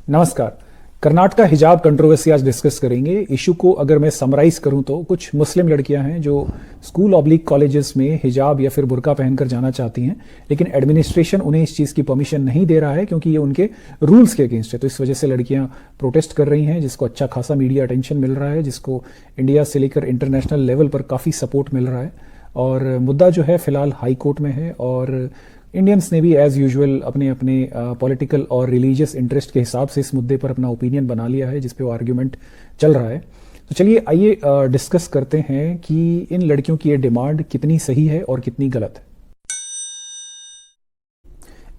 नमस्कार। कर्नाटका हिजाब कंट्रोवर्सी आज डिस्कस करेंगे। इशू को अगर मैं समराइज करूं तो कुछ मुस्लिम लड़कियां हैं जो स्कूल ऑब्लिक कॉलेजेस में हिजाब या फिर बुर्का पहनकर जाना चाहती हैं, लेकिन एडमिनिस्ट्रेशन उन्हें इस चीज़ की परमिशन नहीं दे रहा है क्योंकि ये उनके रूल्स के अगेंस्ट है। तो इस वजह से लड़कियां प्रोटेस्ट कर रही हैं, जिसको अच्छा खासा मीडिया अटेंशन मिल रहा है, जिसको इंडिया से लेकर इंटरनेशनल लेवल पर काफ़ी सपोर्ट मिल रहा है। और मुद्दा जो है फिलहाल हाई कोर्ट में है और इंडियंस ने भी एज यूजुअल अपने अपने पॉलिटिकल और रिलीजियस इंटरेस्ट के हिसाब से इस मुद्दे पर अपना ओपिनियन बना लिया है, जिस पे वो आर्ग्यूमेंट चल रहा है। तो चलिए आइए डिस्कस करते हैं कि इन लड़कियों की ये डिमांड कितनी सही है और कितनी गलत है।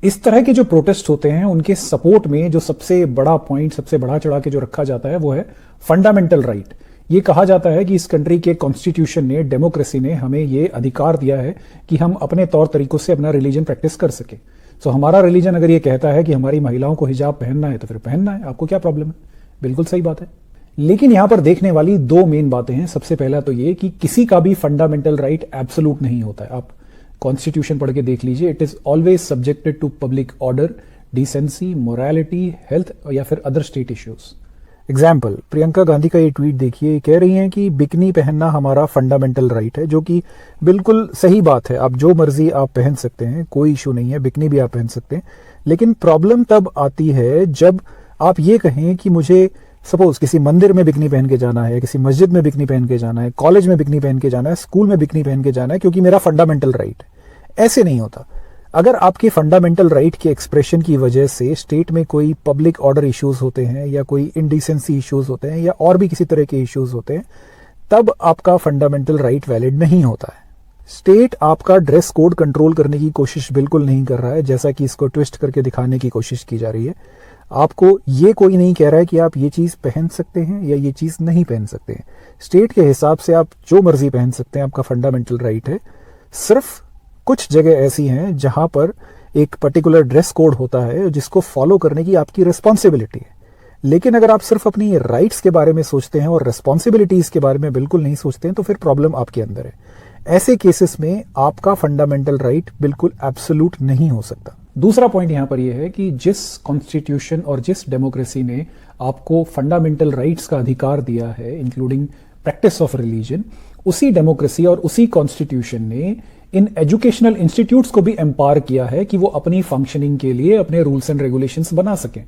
इस तरह के जो प्रोटेस्ट होते हैं उनके सपोर्ट में जो सबसे बड़ा पॉइंट, सबसे बढ़ा चढ़ा के जो रखा जाता है वो है फंडामेंटल राइट। ये कहा जाता है कि इस कंट्री के कॉन्स्टिट्यूशन ने, डेमोक्रेसी ने हमें ये अधिकार दिया है कि हम अपने तौर तरीकों से अपना रिलीजन प्रैक्टिस कर सके। सो हमारा रिलीजन अगर ये कहता है कि हमारी महिलाओं को हिजाब पहनना है तो फिर पहनना है, आपको क्या प्रॉब्लम है? बिल्कुल सही बात है। लेकिन यहां पर देखने वाली दो मेन बातें हैं। सबसे पहला तो ये कि किसी का भी फंडामेंटल राइट एब्सोल्यूट नहीं होता है। आप कॉन्स्टिट्यूशन पढ़ के देख लीजिए, it is always subjected to public order, decency, morality, health या फिर other state issues. Example, Priyanka Gandhi का ये ट्वीट देखिए, कह रही हैं कि बिकनी पहनना हमारा फंडामेंटल राइट है, जो कि बिल्कुल सही बात है। आप जो मर्जी आप पहन सकते हैं, कोई इशू नहीं है, बिकनी भी आप पहन सकते हैं। लेकिन प्रॉब्लम तब आती है जब आप ये कहें कि मुझे सपोज किसी मंदिर में बिकनी पहन के जाना है, किसी मस्जिद में बिकनी पहन के जाना है, कॉलेज में बिकनी पहन के जाना है, स्कूल में बिकनी पहन के जाना है क्योंकि मेरा फंडामेंटल राइट है। ऐसे नहीं होता। अगर आपके फंडामेंटल राइट के एक्सप्रेशन की वजह से स्टेट में कोई पब्लिक ऑर्डर इश्यूज होते हैं या कोई इंडिसेंसी इश्यूज होते हैं या और भी किसी तरह के इश्यूज होते हैं, तब आपका फंडामेंटल राइट वैलिड नहीं होता है। स्टेट आपका ड्रेस कोड कंट्रोल करने की कोशिश बिल्कुल नहीं कर रहा है, जैसा कि इसको ट्विस्ट करके दिखाने की कोशिश की जा रही है। आपको ये कोई नहीं कह रहा है कि आप ये चीज पहन सकते हैं या ये चीज नहीं पहन सकते हैं। स्टेट के हिसाब से आप जो मर्जी पहन सकते हैं, आपका फंडामेंटल राइट है। सिर्फ कुछ जगह ऐसी हैं जहां पर एक पर्टिकुलर ड्रेस कोड होता है जिसको फॉलो करने की आपकी रिस्पॉन्सिबिलिटी है। लेकिन अगर आप सिर्फ अपनी राइट्स के बारे में सोचते हैं और रिस्पॉन्सिबिलिटीज के बारे में बिल्कुल नहीं सोचते हैं, तो फिर प्रॉब्लम आपके अंदर है। ऐसे केसेस में आपका फंडामेंटल राइट बिल्कुल एब्सोल्यूट नहीं हो सकता। दूसरा पॉइंट यहां पर यह है कि जिस कॉन्स्टिट्यूशन और जिस डेमोक्रेसी ने आपको फंडामेंटल राइट्स का अधिकार दिया है, इंक्लूडिंग प्रैक्टिस ऑफ रिलीजन, उसी डेमोक्रेसी और उसी कॉन्स्टिट्यूशन ने इन एजुकेशनल इंस्टीट्यूट्स को भी एम्पावर किया है कि वो अपनी फंक्शनिंग के लिए अपने रूल्स एंड रेगुलेशंस बना सकें।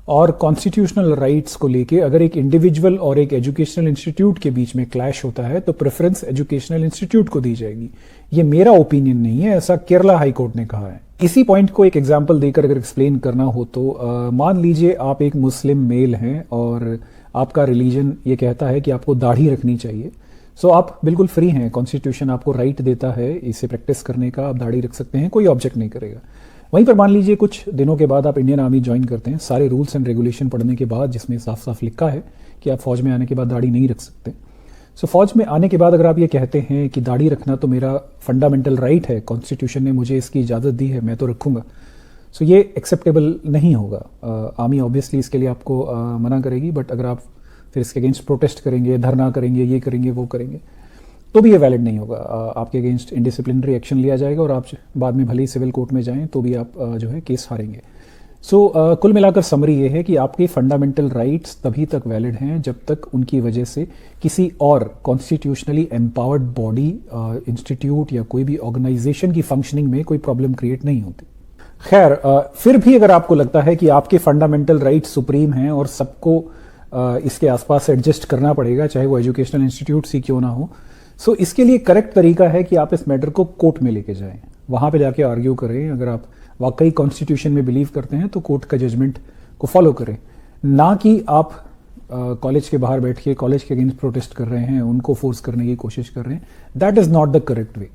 और कॉन्स्टिट्यूशनल राइट्स को लेके अगर एक इंडिविजुअल और एक एजुकेशनल इंस्टीट्यूट के बीच में क्लैश होता है तो प्रेफरेंस एजुकेशनल इंस्टीट्यूट को दी जाएगी। ये मेरा ओपिनियन नहीं है, ऐसा केरला हाई कोर्ट ने कहा है। इसी पॉइंट को एक एग्जाम्पल देकर अगर एक्सप्लेन करना हो तो मान लीजिए आप एक मुस्लिम मेल हैं और आपका रिलीजन ये कहता है कि आपको दाढ़ी रखनी चाहिए। सो आप बिल्कुल फ्री हैं, कॉन्स्टिट्यूशन आपको राइट देता है इसे प्रैक्टिस करने का, आप दाढ़ी रख सकते हैं, कोई ऑब्जेक्ट नहीं करेगा। वहीं पर मान लीजिए कुछ दिनों के बाद आप इंडियन आर्मी ज्वाइन करते हैं, सारे रूल्स एंड रेगुलेशन पढ़ने के बाद जिसमें साफ साफ लिखा है कि आप फौज में आने के बाद दाढ़ी नहीं रख सकते। सो फौज में आने के बाद अगर आप ये कहते हैं कि दाढ़ी रखना तो मेरा फंडामेंटल राइट है, कॉन्स्टिट्यूशन ने मुझे इसकी इजाज़त दी है, मैं तो रखूंगा, सो ये एक्सेप्टेबल नहीं होगा। आर्मी ऑब्वियसली इसके लिए आपको मना करेगी, बट अगर आप फिर इसके अगेंस्ट प्रोटेस्ट करेंगे, धरना करेंगे, ये करेंगे, वो करेंगे, तो भी ये वैलिड नहीं होगा। आपके अगेंस्ट इनडिसिप्लिनरी एक्शन लिया जाएगा और आप बाद में भले ही सिविल कोर्ट में जाएं तो भी आप जो है केस हारेंगे। सो कुल मिलाकर समरी ये है कि आपके फंडामेंटल राइट्स तभी तक वैलिड हैं जब तक उनकी वजह से किसी और कॉन्स्टिट्यूशनली एम्पावर्ड बॉडी, इंस्टीट्यूट या कोई भी ऑर्गेनाइजेशन की फंक्शनिंग में कोई प्रॉब्लम क्रिएट नहीं होती। खैर, फिर भी अगर आपको लगता है कि आपके फंडामेंटल राइट्स सुप्रीम हैं और सबको इसके आसपास एडजस्ट करना पड़ेगा, चाहे वो एजुकेशनल इंस्टीट्यूट ही क्यों ना हो, सो इसके लिए करेक्ट तरीका है कि आप इस मैटर को कोर्ट में लेके जाएं, वहां पे जाके आर्ग्यू करें। अगर आप वाकई कॉन्स्टिट्यूशन में बिलीव करते हैं तो कोर्ट का जजमेंट को फॉलो करें, ना कि आप कॉलेज के बाहर बैठ के कॉलेज के अगेंस्ट प्रोटेस्ट कर रहे हैं, उनको फोर्स करने की कोशिश कर रहे हैं। That is not the correct way.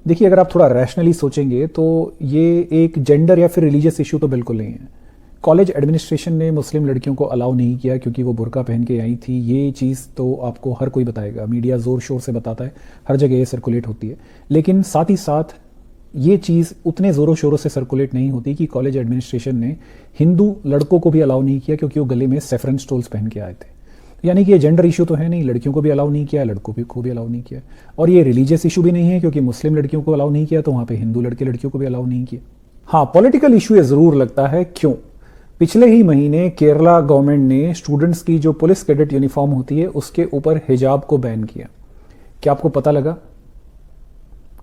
देखिए, अगर आप थोड़ा रैशनली सोचेंगे तो ये एक जेंडर या फिर रिलीजियस इशू तो बिल्कुल नहीं है। कॉलेज एडमिनिस्ट्रेशन ने मुस्लिम लड़कियों को अलाउ नहीं किया क्योंकि वो बुर्का पहन के आई थी। ये चीज़ तो आपको हर कोई बताएगा, मीडिया ज़ोर शोर से बताता है, हर जगह ये सर्कुलेट होती है। लेकिन साथ ही साथ ये चीज़ उतने ज़ोरों शोरों से सर्कुलेट नहीं होती कि कॉलेज एडमिनिस्ट्रेशन ने हिंदू लड़कों को भी अलाउ नहीं किया क्योंकि वो गले में सेफरन स्टोल्स पहन के आए थे। यानी कि ये जेंडर इशू तो है नहीं, लड़कियों को भी अलाउ नहीं किया, लड़कों को भी अलाउ नहीं किया। और ये रिलीजियस इशू भी नहीं है क्योंकि मुस्लिम लड़कियों को अलाउ नहीं किया तो वहाँ पे हिंदू लड़के लड़कियों को भी अलाउ नहीं किया। हाँ, पॉलिटिकल इशू ये जरूर लगता है। क्यों? पिछले ही महीने केरला गवर्नमेंट ने स्टूडेंट्स की जो पुलिस कैडेट यूनिफॉर्म होती है उसके ऊपर हिजाब को बैन किया। क्या आपको पता लगा?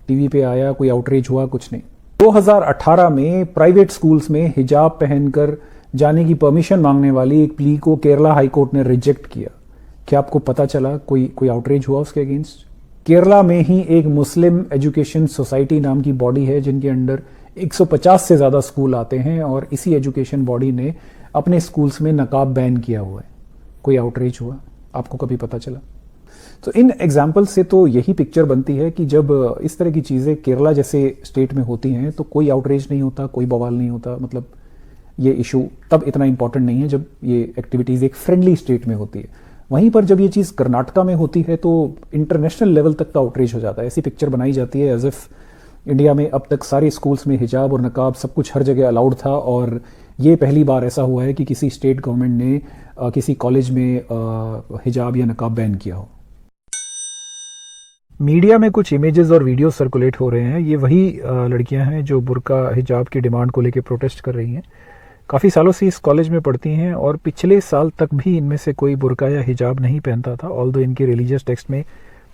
टीवी पे आया, कोई आउटरीच हुआ? कुछ नहीं। 2018 में प्राइवेट स्कूल्स में हिजाब पहनकर जाने की परमिशन मांगने वाली एक प्ली को केरला हाई कोर्ट ने रिजेक्ट किया। क्या आपको पता चला? कोई आउटरीच हुआ उसके अगेंस्ट? केरला में ही एक मुस्लिम एजुकेशन सोसाइटी नाम की बॉडी है जिनके अंडर 150 से ज्यादा स्कूल आते हैं और इसी एजुकेशन बॉडी ने अपने स्कूल्स में नकाब बैन किया हुआ है। कोई आउटरीच हुआ? आपको कभी पता चला? तो इन एग्जाम्पल से तो यही पिक्चर बनती है कि जब इस तरह की चीजें केरला जैसे स्टेट में होती हैं तो कोई आउटरीच नहीं होता, कोई बवाल नहीं होता। मतलब ये इशू तब इतना इंपॉर्टेंट नहीं है जब ये एक्टिविटीज एक फ्रेंडली स्टेट में होती है। वहीं पर जब ये चीज कर्नाटका में होती है तो इंटरनेशनल लेवल तक का आउटरीच हो जाता है। ऐसी पिक्चर बनाई जाती है एज इफ इंडिया में अब तक सारे स्कूल्स में हिजाब और नकाब सब कुछ हर जगह अलाउड था और ये पहली बार ऐसा हुआ है कि किसी स्टेट गवर्नमेंट ने किसी कॉलेज में हिजाब या नकाब बैन किया हो। मीडिया में कुछ इमेजेस और वीडियो सर्कुलेट हो रहे हैं। ये वही लड़कियां हैं जो बुर्का हिजाब की डिमांड को लेकर प्रोटेस्ट कर रही हैं। काफ़ी सालों से इस कॉलेज में पढ़ती हैं और पिछले साल तक भी इनमें से कोई बुर्का या हिजाब नहीं पहनता था। ऑल्दो इनके रिलीजियस टेक्स्ट में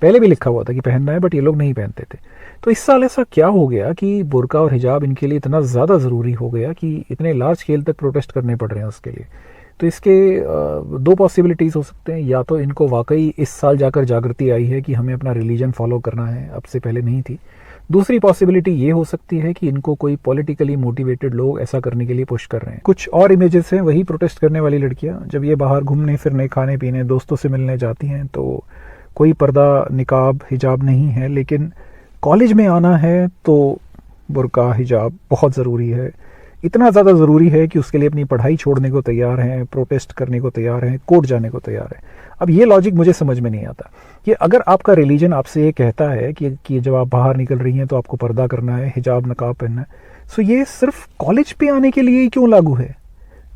पहले भी लिखा हुआ था कि पहनना है, बट ये लोग नहीं पहनते थे। तो इस साल ऐसा क्या हो गया कि बुर्का और हिजाब इनके लिए इतना ज़्यादा ज़रूरी हो गया कि इतने लार्ज स्केल तक प्रोटेस्ट करने पड़ रहे हैं उसके लिए? तो इसके दो पॉसिबिलिटीज़ हो सकते हैं। या तो इनको वाकई इस साल जाकर जागृति आई है कि हमें अपना रिलीजन फॉलो करना है, अब से पहले नहीं थी। दूसरी पॉसिबिलिटी ये हो सकती है कि इनको कोई पॉलिटिकली मोटिवेटेड लोग ऐसा करने के लिए पुश कर रहे हैं। कुछ और इमेजेस हैं वही प्रोटेस्ट करने वाली लड़कियां। जब ये बाहर घूमने फिरने, खाने पीने, दोस्तों से मिलने जाती हैं तो कोई पर्दा, निकाब, हिजाब नहीं है, लेकिन कॉलेज में आना है तो बुर्का, हिजाब बहुत ज़रूरी है। इतना ज़्यादा ज़रूरी है कि उसके लिए अपनी पढ़ाई छोड़ने को तैयार हैं, प्रोटेस्ट करने को तैयार हैं, कोर्ट जाने को तैयार है। अब ये लॉजिक मुझे समझ में नहीं आता कि अगर आपका रिलीजन आपसे ये कहता है कि जब आप बाहर निकल रही हैं तो आपको पर्दा करना है, हिजाब नकाब पहनना है, सो ये सिर्फ कॉलेज पे आने के लिए ही क्यों लागू है?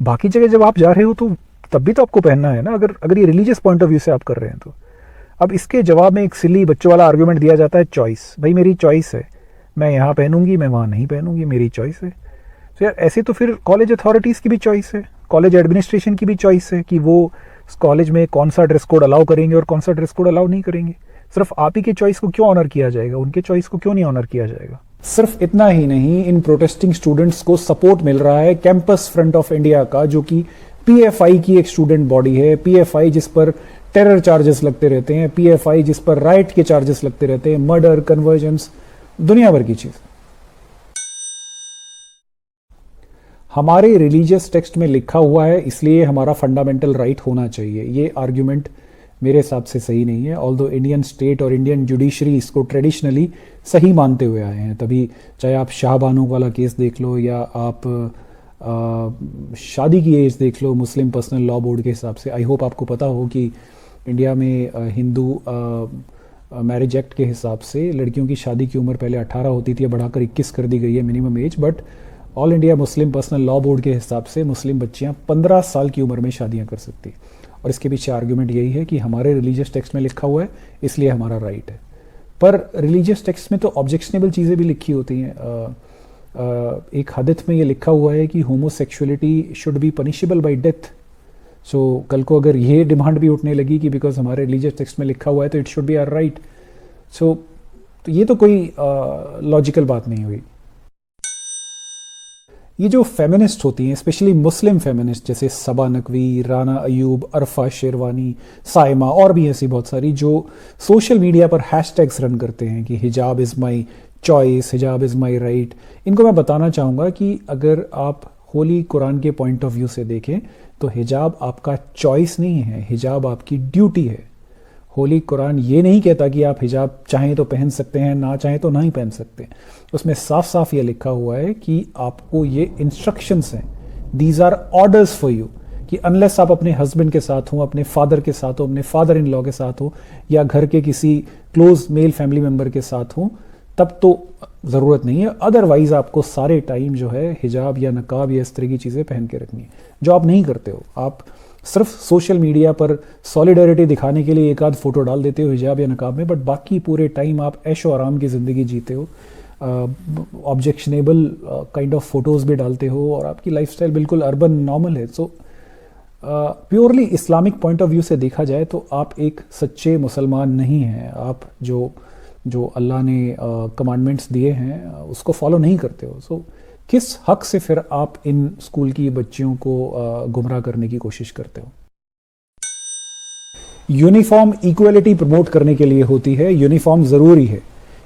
बाकी जगह जब आप जा रहे हो तो तब भी तो आपको पहनना है ना, अगर ये रिलीजियस पॉइंट ऑफ व्यू से आप कर रहे हैं तो। अब इसके जवाब में एक सिली बच्चों वाला आर्ग्यूमेंट दिया जाता है, चॉइस। भाई मेरी चॉइस है, मैं यहाँ पहनूंगी, मैं वहाँ नहीं पहनूंगी, मेरी चॉइस है। तो यार ऐसे तो फिर कॉलेज अथॉरिटीज़ की भी चॉइस है, कॉलेज एडमिनिस्ट्रेशन की भी चॉइस है कि वो कॉलेज में कौन सा ड्रेस कोड अलाउ करेंगे और कौन सा ड्रेस कोड अलाउ नहीं करेंगे। सिर्फ आप ही के चॉइस को क्यों ऑनर किया जाएगा, उनके चॉइस को क्यों नहीं ऑनर किया जाएगा? सिर्फ इतना ही नहीं, इन प्रोटेस्टिंग स्टूडेंट्स को सपोर्ट मिल रहा है कैंपस फ्रंट ऑफ इंडिया का, जो कि पीएफआई की एक स्टूडेंट बॉडी है। पीएफआई जिस पर टेरर चार्जेस लगते रहते हैं, पीएफआई जिस पर राइट के चार्जेस लगते रहते हैं, मर्डर, कन्वर्जेंस, दुनिया भर की चीज। हमारे रिलीजियस टेक्स्ट में लिखा हुआ है इसलिए हमारा फंडामेंटल राइट होना चाहिए। ये आर्ग्यूमेंट मेरे हिसाब से सही नहीं है। ऑल्दो इंडियन स्टेट और इंडियन जुडिशरी इसको ट्रेडिशनली सही मानते हुए आए हैं। तभी चाहे आप शाहबानो वाला केस देख लो या आप शादी की एज देख लो मुस्लिम पर्सनल लॉ बोर्ड के हिसाब से। आई होप आपको पता हो कि इंडिया में हिंदू मैरिज एक्ट के हिसाब से लड़कियों की शादी की उम्र पहले 18 होती थी, बढ़ाकर 21 कर दी गई है minimum age. But all India Muslim personal law board के हिसाब से मुस्लिम बच्चियां 15 साल की उम्र में शादियां कर सकती। और इसके पीछे आर्ग्यूमेंट यही है कि हमारे रिलीजियस टेक्स्ट में लिखा हुआ है इसलिए हमारा राइट है। पर रिलीजियस टेक्स्ट में तो ऑब्जेक्शनेबल चीज़ें भी लिखी होती हैं। एक हदीस में ये लिखा हुआ है कि homosexuality should be punishable by death. So कल को अगर ये डिमांड भी उठने लगी कि बिकॉज हमारे रिलीजियस टेक्स्ट में लिखा हुआ है तो it should be our right, so तो ये तो कोई लॉजिकल बात नहीं हुई। ये जो फेमिनिस्ट होती हैं, स्पेशली मुस्लिम फेमिनिस्ट जैसे सबा नकवी, राना अयूब, अरफा शेरवानी, साइमा और भी ऐसी बहुत सारी, जो सोशल मीडिया पर हैशटैग्स रन करते हैं कि हिजाब इज़ माई चॉइस, हिजाब इज़ माई राइट, इनको मैं बताना चाहूँगा कि अगर आप होली कुरान के पॉइंट ऑफ व्यू से देखें तो हिजाब आपका चॉइस नहीं है, हिजाब आपकी ड्यूटी है। होली कुरान ये नहीं कहता कि आप हिजाब चाहें तो पहन सकते हैं, ना चाहें तो नहीं पहन सकते। उसमें साफ साफ ये लिखा हुआ है कि आपको ये इंस्ट्रक्शंस हैं, these are orders for you, कि अनलेस आप अपने हस्बैंड के साथ हो, अपने फादर के साथ हो, अपने फादर इन लॉ के साथ हो या घर के किसी क्लोज मेल फैमिली मेम्बर के साथ हो, तब तो ज़रूरत नहीं है। अदरवाइज आपको सारे टाइम जो है हिजाब या नकाब या इस तरह की चीज़ें पहन के रखनी है, जो आप नहीं करते हो। आप सिर्फ सोशल मीडिया पर सॉलिडेरिटी दिखाने के लिए एक आध फोटो डाल देते हो हिजाब या नकाब में, बट बाकी पूरे टाइम आप ऐशो आराम की ज़िंदगी जीते हो। ऑब्जेक्शनेबल काइंड ऑफ फोटोज़ भी डालते हो और आपकी लाइफस्टाइल बिल्कुल अर्बन नॉर्मल है। So purely Islamic point of view से देखा जाए तो आप एक सच्चे मुसलमान नहीं हैं। आप जो अल्लाह ने कमांडमेंट्स दिए हैं उसको फॉलो नहीं करते हो। सो किस हक से फिर आप इन स्कूल की बच्चियों को गुमराह करने की कोशिश करते हो? यूनिफॉर्म इक्वलिटी प्रमोट करने के लिए होती है। यूनिफॉर्म ज़रूरी है।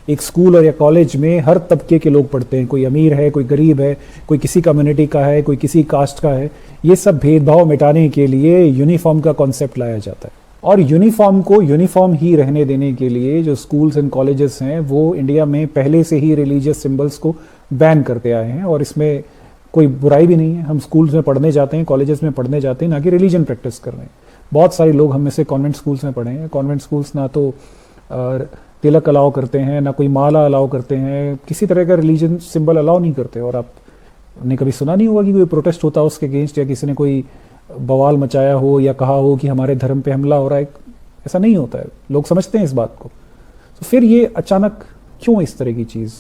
एक स्कूल और या कॉलेज में हर तबके के लोग पढ़ते हैं, कोई अमीर है, कोई गरीब है, कोई किसी कम्युनिटी का है, कोई किसी कास्ट का है। ये सब भेदभाव मिटाने के लिए यूनिफॉर्म का कॉन्सेप्ट लाया जाता है और यूनिफॉर्म को यूनिफॉर्म ही रहने देने के लिए जो स्कूल्स एंड कॉलेजेस हैं वो इंडिया में पहले से ही रिलीजियस सिंबल्स को बैन करते आए हैं और इसमें कोई बुराई भी नहीं है। हम स्कूल्स में पढ़ने जाते हैं, कॉलेजेस में पढ़ने जाते हैं, ना कि रिलीजन प्रैक्टिस कर रहे हैं। बहुत सारे लोग हम में से कॉन्वेंट स्कूल्स में पढ़े हैं। कॉन्वेंट स्कूल्स ना तो तिलक अलाउ करते हैं, ना कोई माला अलाउ करते हैं, किसी तरह का रिलीजन सिंबल अलाउ नहीं करते। और आपने कभी सुना नहीं होगा कि कोई प्रोटेस्ट होता है उसके अगेंस्ट या किसी ने कोई बवाल मचाया हो या कहा हो कि हमारे धर्म पे हमला हो रहा है। ऐसा नहीं होता है, लोग समझते हैं इस बात को। तो फिर ये अचानक क्यों इस तरह की चीज़?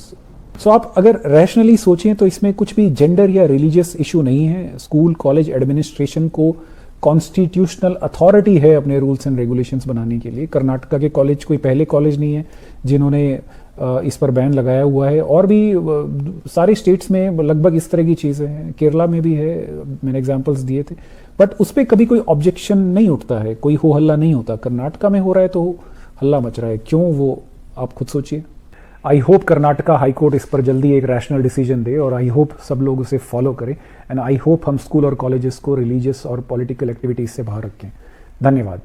सो आप अगर रैशनली सोचें तो इसमें कुछ भी जेंडर या रिलीजियस इशू नहीं है। स्कूल कॉलेज एडमिनिस्ट्रेशन को कॉन्स्टिट्यूशनल अथॉरिटी है अपने रूल्स एंड रेगुलेशंस बनाने के लिए। कर्नाटका के कॉलेज कोई पहले कॉलेज नहीं है जिन्होंने इस पर बैन लगाया हुआ है, और भी सारे स्टेट्स में लगभग इस तरह की चीज़ें हैं। केरला में भी है, मैंने एग्जांपल्स दिए थे, बट उस पर कभी कोई ऑब्जेक्शन नहीं उठता है, कोई हो हल्ला नहीं होता। कर्नाटका में हो रहा है तो हल्ला मच रहा है, क्यों? वो आप खुद सोचिए। I hope Karnataka high court इस पर जल्दी एक रैशनल डिसीजन दे और आई होप सब लोग उसे फॉलो करें। एंड आई होप हम स्कूल और कॉलेजेस को रिलीजियस और पॉलिटिकल एक्टिविटीज से बाहर रखें। धन्यवाद।